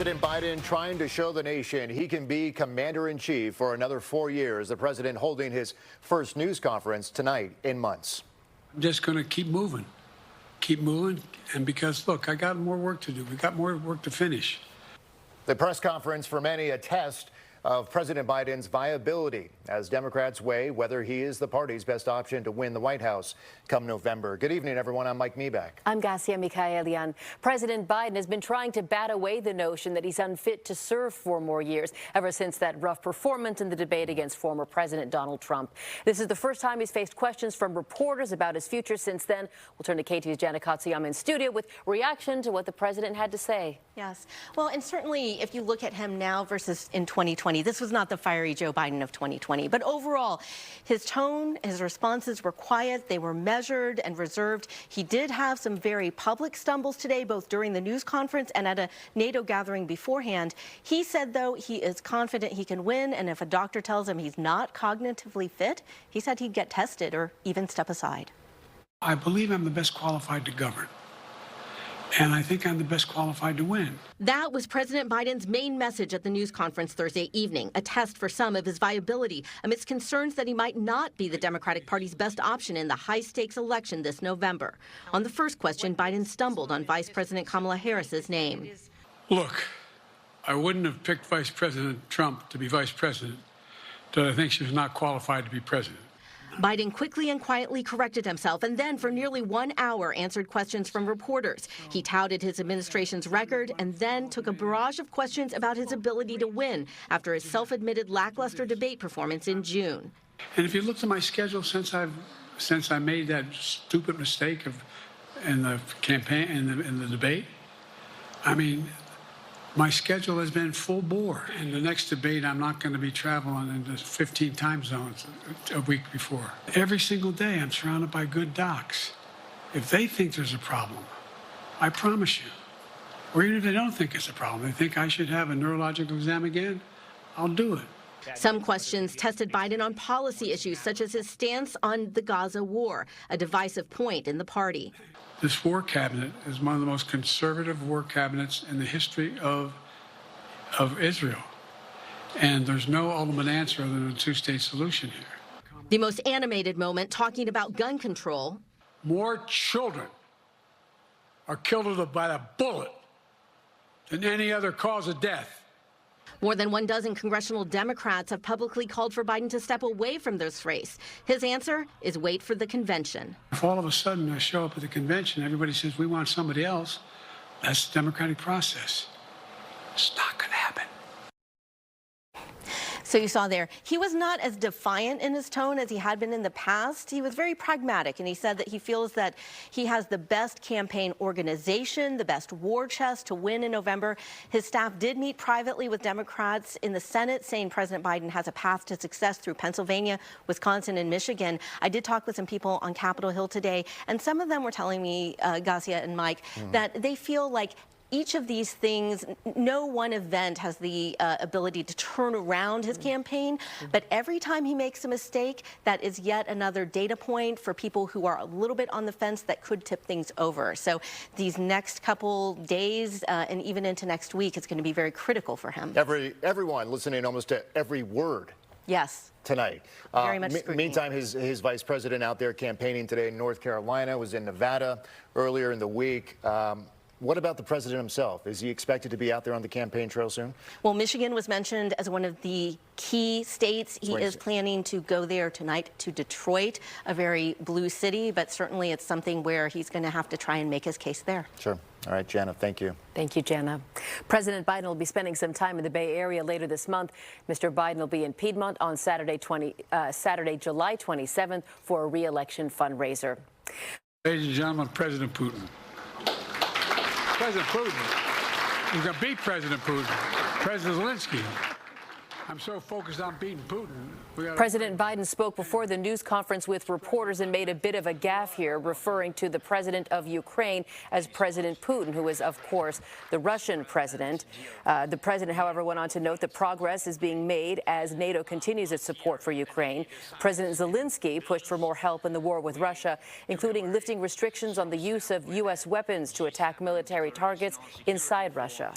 President Biden trying to show the nation he can be commander-in-chief for another 4 years. The president holding his first news conference tonight in months. I'm just going to keep moving, and because, look, I got more work to do. We got more work to finish. The press conference for many a test of President Biden's viability as Democrats weigh whether he is the party's best option to win the White House come November. Good evening, everyone. I'm Mike Meback. I'm Gassia Mikhaelian. President Biden has been trying to bat away the notion that he's unfit to serve 4 more years ever since that rough performance in the debate against former President Donald Trump. This is the first time he's faced questions from reporters about his future since then. We'll turn to KTVU's Jana Katsuyama in studio with reaction to what the president had to say. Yes. Well, and certainly if you look at him now versus in 2020, this was not the fiery Joe Biden of 2020. But overall, his tone, his responses were quiet. They were measured and reserved. He did have some very public stumbles today, both during the news conference and at a NATO gathering beforehand. He said, though, he is confident he can win. And if a doctor tells him he's not cognitively fit, he said he'd get tested or even step aside. I believe I'm the best qualified to govern. And I think I'm the best qualified to win. That was President Biden's main message at the news conference Thursday evening, a test for some of his viability amidst concerns that he might not be the Democratic Party's best option in the high-stakes election this November. On the first question, Biden stumbled on Vice-President Kamala Harris's name. Look, I wouldn't have picked Vice President Trump to be vice president, but I think she was not qualified to be president. Biden quickly and quietly corrected himself and then for nearly 1 hour answered questions from reporters. He touted his administration's record and then took a barrage of questions about his ability to win after his self-admitted lackluster debate performance in June. And if you look at my schedule since I made that stupid mistake in the campaign, in the debate, I mean, my schedule has been full bore. In the next debate, I'm not going to be traveling into 15 time zones a week before. Every single day, I'm surrounded by good docs. If they think there's a problem, I promise you, or even if they don't think it's a problem, they think I should have a neurological exam again, I'll do it. Some questions tested Biden on policy issues, such as his stance on the Gaza war, a divisive point in the party. This war cabinet is one of the most conservative war cabinets in the history of Israel. And there's no ultimate answer other than a two-state solution here. The most animated moment talking about gun control. More children are killed by a bullet than any other cause of death. More than 12 congressional Democrats have publicly called for Biden to step away from this race. His answer is wait for the convention. If all of a sudden I show up at the convention, everybody says we want somebody else, that's the democratic process. It's not going to happen. So you saw there, he was not as defiant in his tone as he had been in the past. He was very pragmatic, and he said that he feels that he has the best campaign organization, the best war chest to win in November. His staff did meet privately with Democrats in the Senate, saying President Biden has a path to success through Pennsylvania, Wisconsin, and Michigan. I did talk with some people on Capitol Hill today, and some of them were telling me, Gassia and Mike, that they feel like each of these things, no one event has the ability to turn around his campaign, but every time he makes a mistake, that is yet another data point for people who are a little bit on the fence that could tip things over. So these next couple days and even into next week, it's going to be very critical for him. Everyone listening almost to every word. Yes. Tonight. Very much scrutiny. Meantime, his vice president out there campaigning today in North Carolina, was in Nevada earlier in the week. What about the president himself? Is he expected to be out there on the campaign trail soon? Well, Michigan was mentioned as one of the key states. He is planning to go there tonight to Detroit, a very blue city, but certainly it's something where he's going to have to try and make his case there. Sure. All right, Jana, thank you. Thank you, Jana. President Biden will be spending some time in the Bay Area later this month. Mr. Biden will be in Piedmont on Saturday, July 27th for a re-election fundraiser. Ladies and gentlemen, President Putin. President Putin. You're going to beat President Putin. President Zelenskyy. I'm so focused on beating Putin. President Biden spoke before the news conference with reporters and made a bit of a gaffe here, referring to the president of Ukraine as President Putin, who is, of course, the Russian president. The president, however, went on to note that progress is being made as NATO continues its support for Ukraine. President Zelenskyy pushed for more help in the war with Russia, including lifting restrictions on the use of U.S. weapons to attack military targets inside Russia.